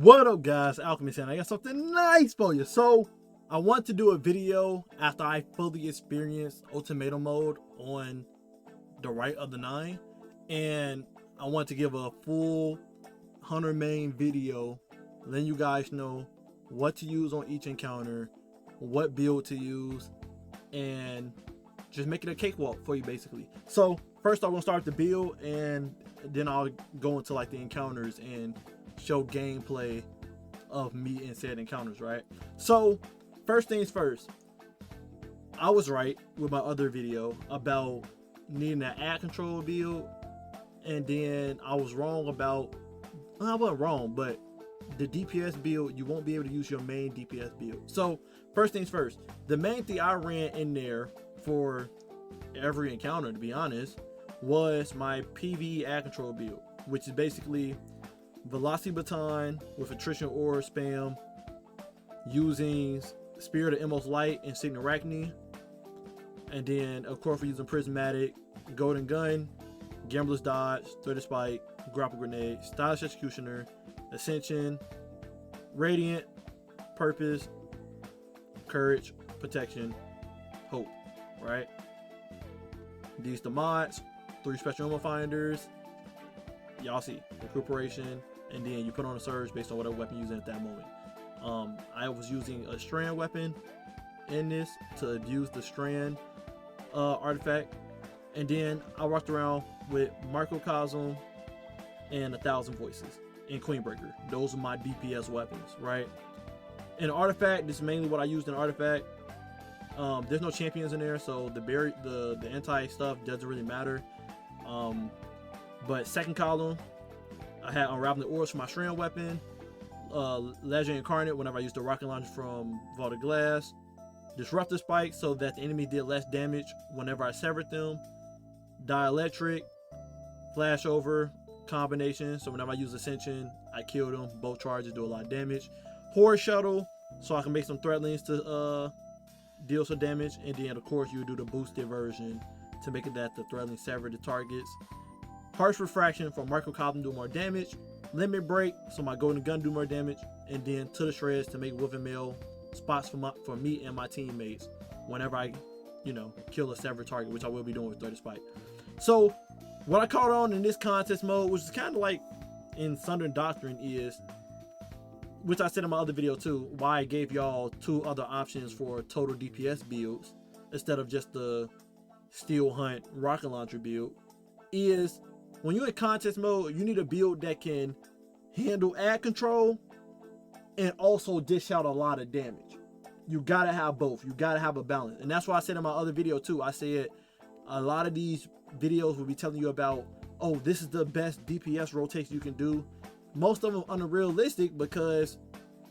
What up, guys? Alchemist, and I got something nice for you. So I want to do a video after I fully experienced Ultimatum mode on the Rite of the 9, and I want to give a full Hunter main video letting you guys know what to use on each encounter, what build to use, and just make it a cakewalk for you basically. So first I'm gonna start the build, and then I'll go into like the encounters and show gameplay of me in said encounters, right? So first things first, I was right with my other video about needing an ad control build, and then I was wrong about, well, I wasn't wrong, but the DPS build, you won't be able to use your main DPS build. So first things first, the main thing I ran in there for every encounter, to be honest, was my PvE ad control build, which is basically Velocity Baton with Attrition Aura spam, using Spirit of Immortal Light and Signal Arachne, and then of course we're using Prismatic, Golden Gun, Gambler's Dodge, Threaded Spike, Grapple Grenade, Stylish Executioner, Ascension, Radiant, Purpose, Courage, Protection, Hope, right? These the mods, 3 Special Ammo Finders, y'all see, Recuperation, and then you put on a surge based on whatever weapon you're using at that moment. I was using a strand weapon in this to abuse the strand artifact, and then I walked around with Microcosm and 1,000 Voices and Queenbreaker. Those are my DPS weapons, right? And artifact, this is mainly what I used in artifact. There's no champions in there, so the anti stuff doesn't really matter. But second column, I had Unraveling the Auras for my strand weapon, Legendary Incarnate whenever I used the rocket launcher from Vaulted Glass, Disruptive Spike so that the enemy did less damage whenever I severed them, Dielectric, Flashover combination, so whenever I use Ascension, I kill them, both charges do a lot of damage, Horror Shuttle, so I can make some Threadlings to deal some damage, and then of course you do the boosted version to make it that the Threadling sever the targets, Harsh Refraction for Microcosm do more damage, Limit Break so my Golden Gun do more damage, and then To the Shreds to make Wolf and Mail spots for me and my teammates whenever I, kill a severed target, which I will be doing with 30 Spike. So what I caught on in this contest mode, which is kind of like in Southern Doctrine, is, which I said in my other video too, why I gave y'all 2 other options for total DPS builds instead of just the Steel Hunt rocket launcher build, is when you're in contest mode, you need a build that can handle ad control and also dish out a lot of damage. You gotta have both. You gotta have a balance. And that's why I said in my other video too, I said a lot of these videos will be telling you about, oh, this is the best DPS rotation you can do. Most of them unrealistic because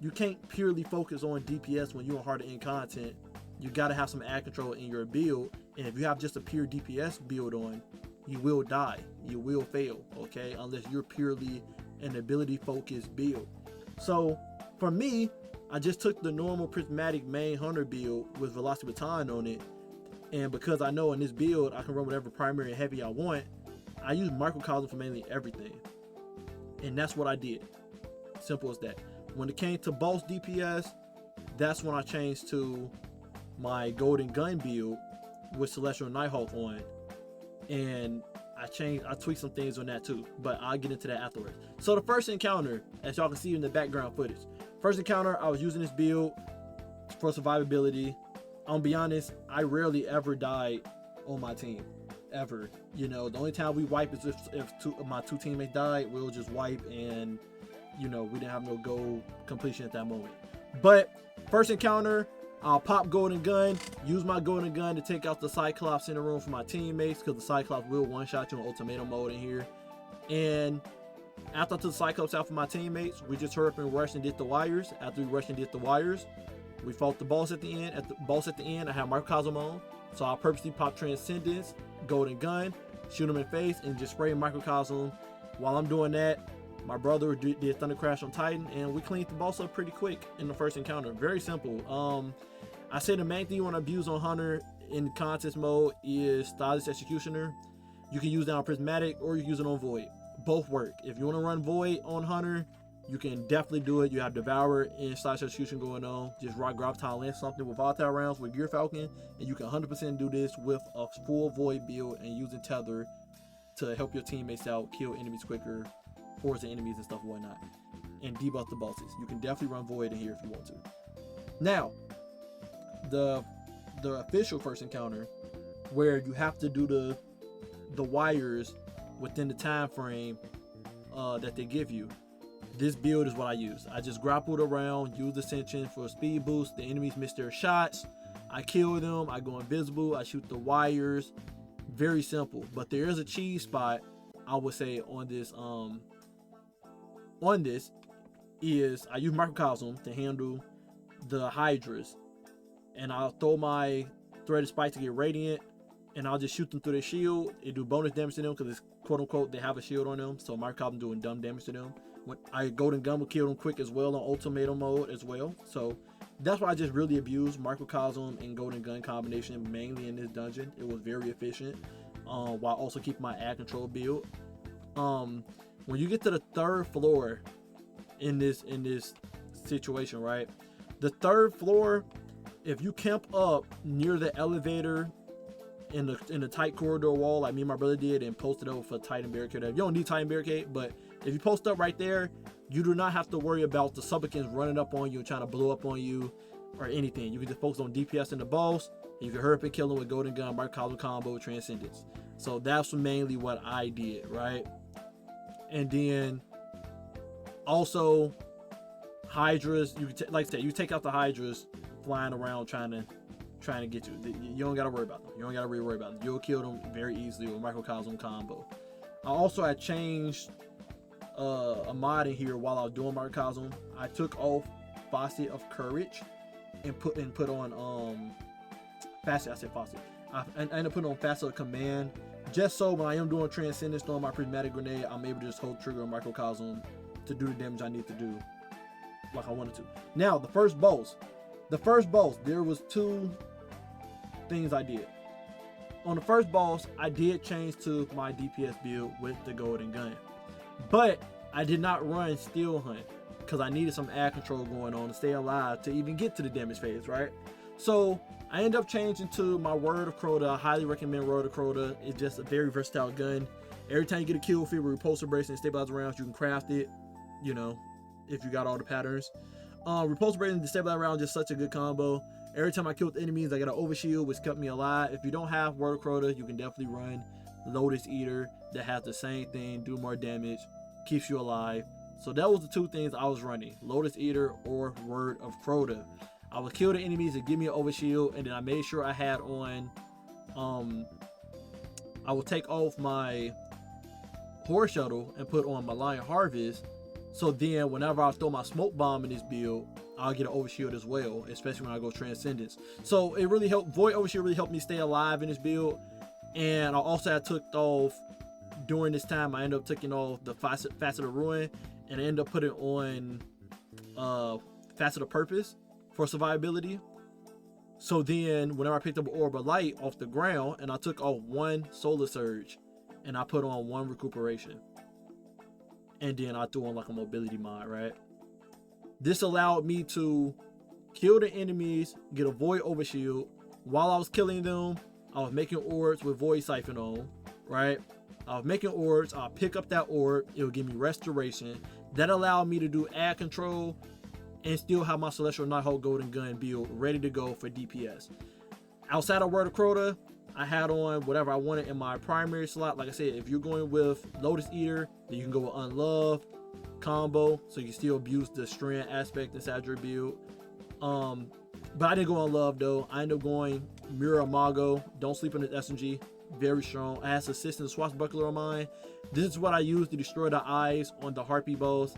you can't purely focus on DPS when you're on harder end content. You gotta have some ad control in your build. And if you have just a pure DPS build on, you will die, you will fail, okay, unless you're purely an ability focused build. So for me, I just took the normal Prismatic main Hunter build with Velocity Baton on it, and because I know in this build I can run whatever primary and heavy I want, I use Microcosm for mainly everything, and that's what I did. Simple as that. When it came to boss DPS, that's when I changed to my Golden Gun build with Celestial Nighthawk on, and I tweaked some things on that too, but I'll get into that afterwards. So the first encounter, as y'all can see in the background footage, first encounter I was using this build for survivability. I'm gonna be honest, I rarely ever died on my team, ever. The only time we wipe is if my 2 teammates died. We'll just wipe, and we didn't have no goal completion at that moment. But first encounter, I'll pop Golden Gun, use my Golden Gun to take out the Cyclops in the room for my teammates, because the Cyclops will one-shot you in Ultimatum mode in here. And after I took the Cyclops out for my teammates, we just hurry up and rush and did the wires. After we rushed and did the wires, we fought the boss at the end. At the boss at the end, I had Microcosm on, so I purposely pop Transcendence, Golden Gun, shoot him in the face, and just spray Microcosm. While I'm doing that, my brother did Thunder Crash on Titan, and we cleaned the boss up pretty quick in the first encounter. Very simple. I say the main thing you want to abuse on Hunter in contest mode is Stylish Executioner. You can use that on Prismatic, or you can use it on Void. Both work. If you want to run Void on Hunter, you can definitely do it. You have Devour and Slash Execution going on. Just rock Graviton, land something with Volatile Rounds with Gear Falcon, and you can 100% do this with a full Void build and using Tether to help your teammates out, kill enemies quicker, poison enemies and stuff and whatnot, and debuff the bosses. You can definitely run Void in here if you want to. Now, the official first encounter, where you have to do the wires within the time frame that they give you. This build is what I use. I just grappled around, use Ascension for a speed boost. The enemies miss their shots. I kill them. I go invisible. I shoot the wires. Very simple. But there is a cheese spot, I would say, on this. Is I use Microcosm to handle the Hydras, and I'll throw my Threaded Spike to get Radiant, and I'll just shoot them through their shield. It do bonus damage to them because it's quote unquote they have a shield on them. So Microcosm doing dumb damage to them. When I Golden Gun will kill them quick as well on Ultimatum mode as well. So that's why I just really abused Microcosm and Golden Gun combination mainly in this dungeon. It was very efficient, while also keeping my ad control build. When you get to the third floor in this situation, right? The third floor, if you camp up near the elevator in the tight corridor wall, like me and my brother did, and posted over for Titan Barricade. You don't need Titan Barricade, but if you post up right there, you do not have to worry about the supplicants running up on you and trying to blow up on you or anything. You can just focus on DPS and the boss. You can hurry up and kill them with Golden Gun, Microcosm combo, Transcendence. So that's mainly what I did, right? And then also Hydras, you can like I said, you take out the Hydras flying around trying to get you. You don't gotta worry about them. You don't gotta really worry about them. You'll kill them very easily with Microcosm combo. I changed a mod in here while I was doing Microcosm. I took off Faucet of Courage and put on Facet. I said Faucet. I ended up putting on Facet of Command, just so when I am doing Transcendence, throwing my Prismatic Grenade, I'm able to just hold trigger on Microcosm to do the damage I need to do like I wanted to. Now, the first boss, there was two things I did. On the first boss, I did change to my DPS build with the Golden Gun, but I did not run Steel Hunt because I needed some ad control going on to stay alive to even get to the damage phase, right? So I ended up changing to my Word of Crota. I highly recommend Word of Crota. It's just a very versatile gun. Every time you get a kill feed with Repulsor Brace and Stabilizer rounds, you can craft it, you know, if you got all the patterns. Repulsor Brace and Destabilizer round, just such a good combo. Every time I killed enemies, I got an overshield, which kept me alive. If you don't have Word of Crota, you can definitely run Lotus Eater that has the same thing, do more damage, keeps you alive. So that was the two things I was running, Lotus Eater or Word of Crota. I would kill the enemies and give me an overshield, and then I made sure I had on, I would take off my Horror Shuttle and put on my Lion Harvest. So then whenever I throw my Smoke Bomb in this build, I'll get an overshield as well, especially when I go Transcendence. So it really helped, Void Overshield really helped me stay alive in this build. And I also had took off, during this time, I ended up taking off the Facet of Ruin, and I ended up putting on Facet of Purpose for survivability. So then whenever I picked up an Orb of Light off the ground, and I took off one Solar Surge, and I put on one Recuperation. And then I threw on like a mobility mod, right? This allowed me to kill the enemies, get a Void Overshield. While I was killing them, I was making orbs with Void Siphon on, right? I was making orbs, I'll pick up that orb, it'll give me restoration. That allowed me to do ad control and still have my Celestial Nighthawk Golden Gun build ready to go for DPS. Outside of Word of Crota, I had on whatever I wanted in my primary slot. Like I said, if you're going with Lotus Eater, then you can go with Unloved combo, so you can still abuse the strand aspect inside your build. But I didn't go Unloved though. I ended up going Mirror Imago. Don't sleep on the SMG. Very strong. I had Assistant Swashbuckler on mine. This is what I use to destroy the eyes on the Harpy boss,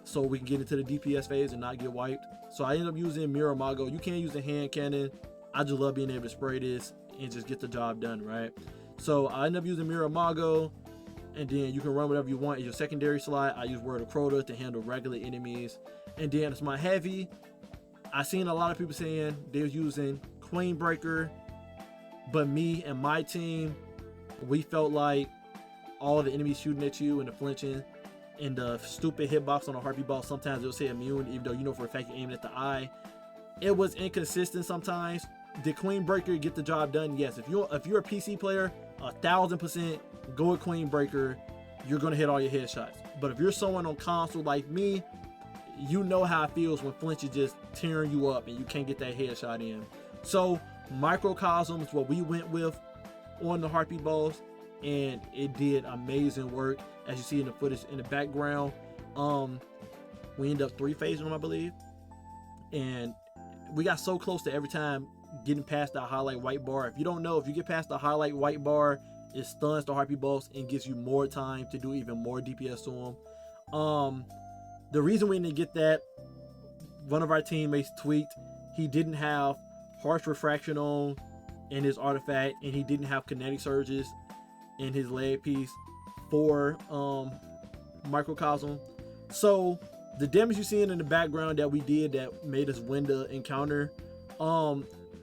so we can get into the DPS phase and not get wiped. So I ended up using Mirror Imago. You can use a hand cannon. I just love being able to spray this and just get the job done, right? So I ended up using Mirror Imago, and then you can run whatever you want in your secondary slot. I use Word of Crota to handle regular enemies. And then it's my heavy. I seen a lot of people saying they're using Queen Breaker, but me and my team, we felt like all the enemies shooting at you and the flinching in the stupid hitbox on a Harpy boss, sometimes it'll say immune, even though you know for a fact you're aiming at the eye. It was inconsistent sometimes. Did Queen Breaker get the job done? Yes. If you're a PC player, 1000% go with Queen Breaker. You're gonna hit all your headshots. But if you're someone on console like me, you know how it feels when Flinch is just tearing you up and you can't get that headshot in. So Microcosm is what we went with on the Harpy boss, and it did amazing work. As you see in the footage in the background, we ended up 3-phasing them, I believe, and we got so close to every time getting past that highlight white bar. If you don't know, if you get past the highlight white bar, it stuns the Harpy boss and gives you more time to do even more DPS to him. The reason we didn't get that, one of our teammates tweaked. He didn't have harsh refraction on in his artifact, and he didn't have kinetic surges in his leg piece for Microcosm. So the damage you're seeing in the background that we did that made us win the encounter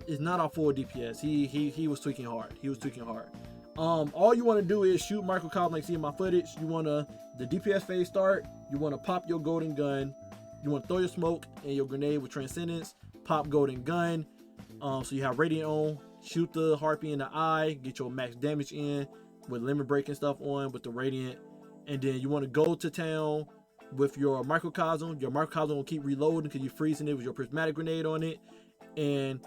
is not our full DPS. He was tweaking hard. He was tweaking hard. All you want to do is shoot Microcosm, like see in my footage. You want to, the DPS phase start, you want to pop your golden gun, you want to throw your smoke and your grenade with Transcendence, pop golden gun, so you have Radiant on, shoot the Harpy in the eye, get your max damage in with limit break and stuff on with the Radiant, and then you want to go to town with your Microcosm. Your Microcosm will keep reloading because you're freezing it with your prismatic grenade on it, and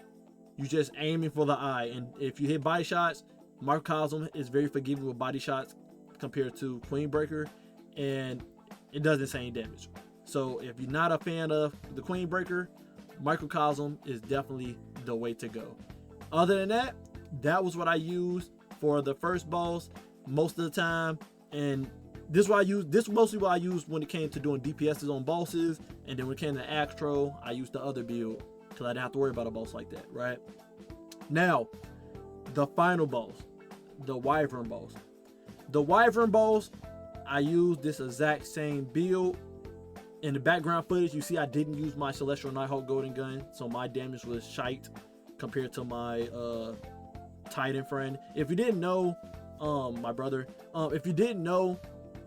you're just aiming for the eye. And if you hit body shots, Microcosm is very forgiving with body shots compared to Queen Breaker, and it does the same damage. So if you're not a fan of the Queen Breaker, Microcosm is definitely the way to go. Other than that, that was what I used for the first boss most of the time, and this is what I used. This is mostly what I used when it came to doing DPSs on bosses, and then when it came to Astro, I used the other build because I didn't have to worry about a boss like that, right? Now, the final boss, the Wyvern boss. The Wyvern boss, I used this exact same build. In the background footage, you see I didn't use my Celestial Nighthawk Golden Gun, so my damage was shite compared to my Titan friend. If you didn't know, my brother, if you didn't know,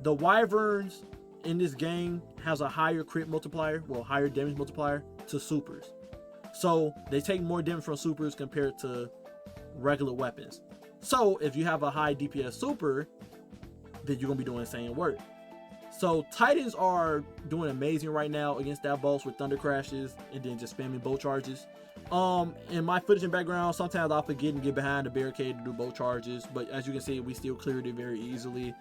the Wyverns in this game has a higher crit multiplier, well, higher damage multiplier to supers. So they take more damage from supers compared to regular weapons. So if you have a high DPS super, then you're gonna be doing insane work. So Titans are doing amazing right now against that boss with Thunder Crashes and then just spamming bow charges. In my footage and background, sometimes I'll forget and get behind the barricade to do bow charges, but as you can see, we still cleared it very easily.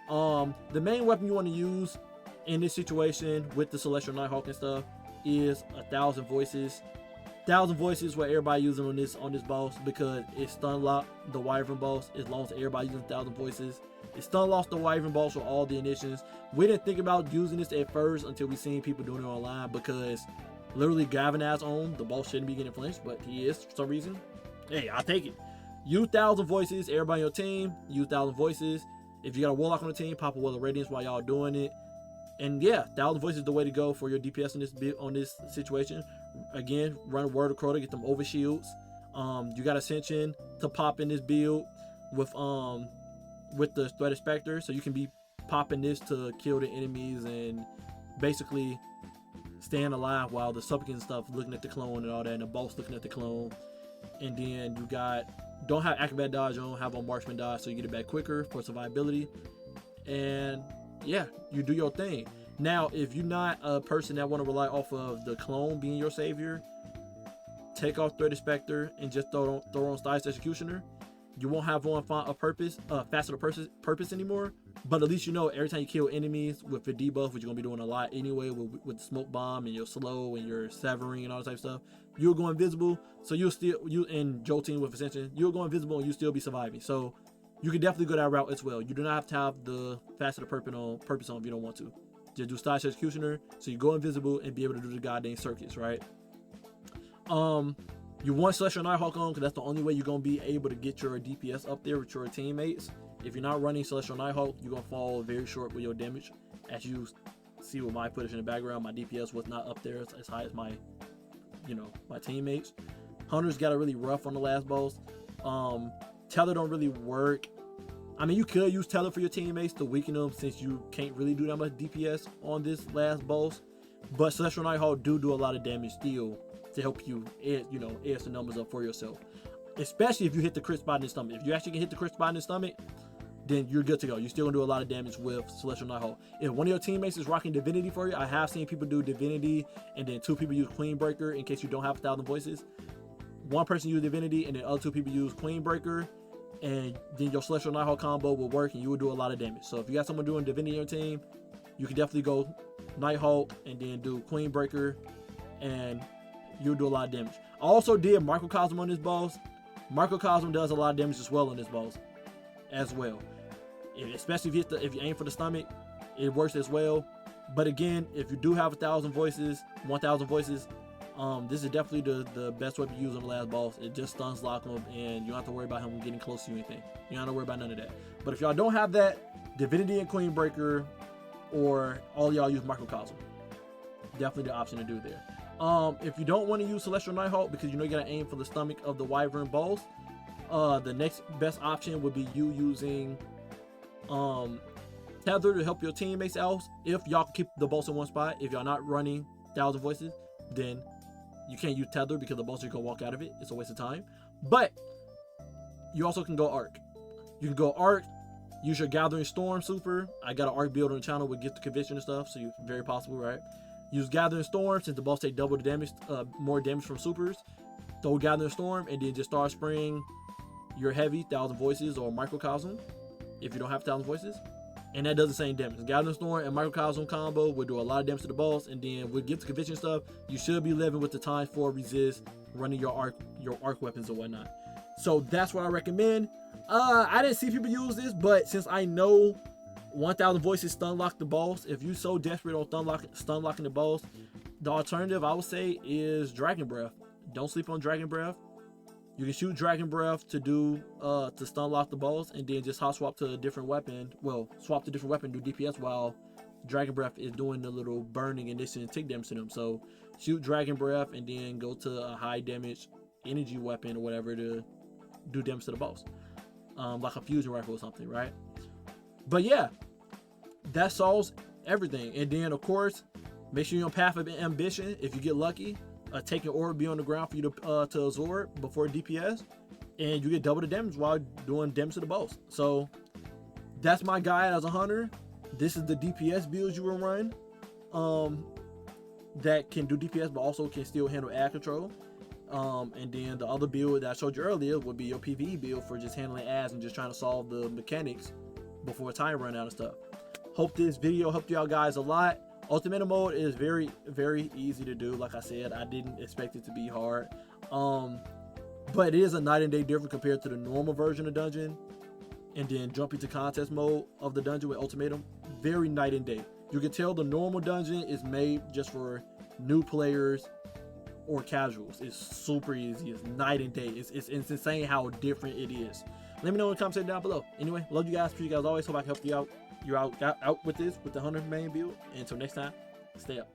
The main weapon you want to use in this situation with the Celestial Nighthawk and stuff is 1,000 Voices. 1,000 Voices what everybody using on this boss, because it stun locked the Wyvern boss as long as everybody using 1,000 Voices. It stun locked the Wyvern boss with all the initiations. We didn't think about using this at first until we seen people doing it online, because literally Gavinaz on the boss shouldn't be getting flinched, but he is for some reason. Hey, I'll take it. Use 1,000 Voices. Everybody on your team use 1,000 Voices. If you got a Warlock on the team, pop a Wall of Radiance while y'all doing it. And yeah, 1,000 Voices is the way to go for your DPS on this situation. Again, run Word of Crota, get them over shields. You got Ascension to pop in this build with the Threat Spectre, so you can be popping this to kill the enemies and basically staying alive while the supplicant stuff looking at the clone and all that, and the boss looking at the clone. And then you got, don't have Acrobat Dodge on, have on Marksman Dodge so you get it back quicker for survivability. And yeah, you do your thing. Now, if you're not a person that want to rely off of the clone being your savior, take off Threat Spectre and just throw on Styles Executioner. You won't have on Facet of Purpose anymore, but at least you know every time you kill enemies with the debuff, which you're gonna be doing a lot anyway with the Smoke Bomb and your slow and your severing and all that type of stuff, you'll go invisible. So you and jolting with Ascension, you'll go invisible and you still be surviving. So you can definitely go that route as well. You do not have to have the Facet of Purpose on if you don't want to. Just do Stylish Executioner, so you go invisible and be able to do the goddamn circuits, right? You want Celestial Nighthawk on because that's the only way you're going to be able to get your DPS up there with your teammates. If you're not running Celestial Nighthawk, you're going to fall very short with your damage. As you see with my footage in the background, my DPS was not up there as high as my teammates. Hunters got it really rough on the last boss. Tether don't really work I mean, you could use Tether for your teammates to weaken them since you can't really do that much DPS on this last boss. But Celestial Nighthawk do a lot of damage still to help you, edge the numbers up for yourself. Especially if you hit the crit spot in the stomach. If you actually can hit the crit spot in the stomach, then you're good to go. You're still gonna do a lot of damage with Celestial Nighthawk. If one of your teammates is rocking Divinity for you, I have seen people do Divinity and then 2 people use Queen Breaker in case you don't have 1,000 voices. 1 person use Divinity and then other 2 people use Queen Breaker, and then your Celestial Nighthawk combo will work and you will do a lot of damage. So if you got someone doing Divinity on your team, you can definitely go Nighthawk and then do Queen Breaker and you'll do a lot of damage. I also did Microcosm on this boss. Microcosm does a lot of damage as well on this boss as well. Especially if you aim for the stomach, it works as well. But again, if you do have 1,000 voices, this is definitely the best weapon to use on the last boss. It just stuns lock him and you don't have to worry about him getting close to you or anything. You don't have to worry about none of that. But if y'all don't have that, Divinity and Queen Breaker, or all y'all use Microcosm, definitely the option to do there. If you don't want to use Celestial Nighthawk because you know you gotta aim for the stomach of the Wyvern boss, the next best option would be you using Tether to help your teammates out. If y'all keep the boss in one spot, if y'all not running 1,000 voices, then you can't use Tether because the boss is gonna walk out of it. It's a waste of time. But you also can go Arc. You can go Arc, use your Gathering Storm super. I got an Arc build on the channel with Gift of Conviction and stuff, so you're very possible, right? Use Gathering Storm since the boss take double the damage, more damage from supers. Throw Gathering Storm and then just start spraying your heavy 1,000 voices or Microcosm if you don't have 1,000 voices. And that does the same damage. Gathering Storm and Microcosm combo will do a lot of damage to the boss. And then with Gift of Conviction stuff, you should be living with the ×4 resist, running your arc weapons or whatnot. So that's what I recommend. I didn't see people use this, but since I know 1,000 voices stun lock the boss, if you're so desperate on stun locking the boss, the alternative I would say is Dragon Breath. Don't sleep on Dragon Breath. You can shoot Dragon Breath to do to stun lock the boss, and then just hot swap to a different weapon. Well, swap to a different weapon, do DPS while Dragon Breath is doing the little burning and this and tick damage to them. So shoot Dragon Breath and then go to a high damage energy weapon or whatever to do damage to the boss, like a fusion rifle or something, right? But yeah, that solves everything. And then of course, make sure you're on Path of Ambition. If you get lucky, take an orb be on the ground for you to absorb before DPS, and you get double the damage while doing damage to the boss. So that's my guide as a hunter. This is the DPS builds you will run, that can do DPS but also can still handle ad control. And then the other build that I showed you earlier would be your PvE build for just handling ads and just trying to solve the mechanics before time run out and stuff. Hope this video helped y'all guys a lot. Ultimatum mode is very, very easy to do. Like I said, I didn't expect it to be hard. But it is a night and day difference compared to the normal version of dungeon. And then jumping to contest mode of the dungeon with Ultimatum, very night and day. You can tell the normal dungeon is made just for new players or casuals. It's super easy. It's night and day. It's insane how different it is. Let me know in the comment section down below. Anyway, love you guys. Appreciate you guys always. Hope I can help you out. You're out with this, with the 100 main build. And until next time, stay up.